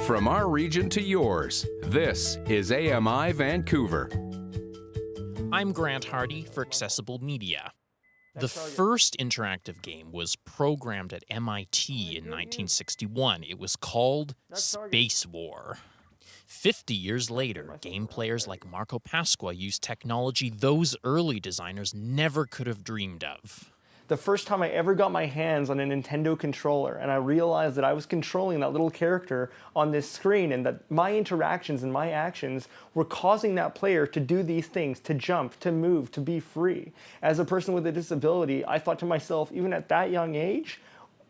From our region to yours, this is AMI Vancouver. I'm Grant Hardy for Accessible Media. The first interactive game was programmed at MIT in 1961. It was called Space War. 50 years later, game players like Marco Pasqua used technology those early designers never could have dreamed of. The first time I ever got my hands on a Nintendo controller and I realized that I was controlling that little character on this screen and that my interactions and my actions were causing that player to do these things, to jump, to move, to be free. As a person with a disability, I thought to myself, even at that young age,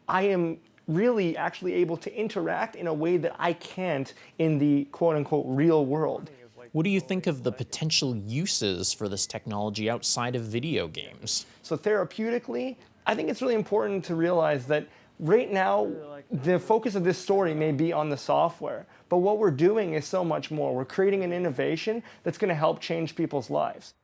I am really actually able to interact in a way that I can't in the quote-unquote real world. What do you think of the potential uses for this technology outside of video games? So therapeutically, I think it's really important to realize that right now, the focus of this story may be on the software, but what we're doing is so much more. We're creating an innovation that's going to help change people's lives.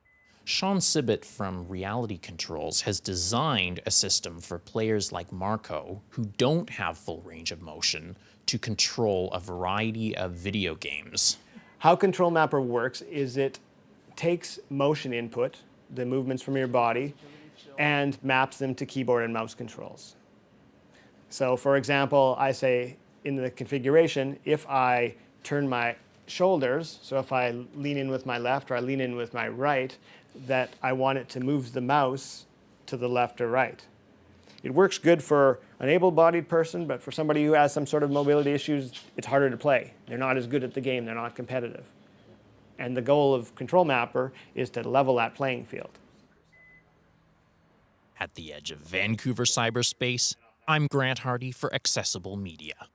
Sean Sibbet from Reality Controls has designed a system for players like Marco, who don't have full range of motion, to control a variety of video games. How Control Mapper works is it takes motion input, the movements from your body, and maps them to keyboard and mouse controls. So for example, I say in the configuration, if I turn my shoulders, so if I lean in with my left or I lean in with my right, that I want it to move the mouse to the left or right. It works good for an able-bodied person, but for somebody who has some sort of mobility issues, it's harder to play. They're not as good at the game, they're not competitive. And the goal of Control Mapper is to level that playing field. At the edge of Vancouver cyberspace, I'm Grant Hardy for Accessible Media.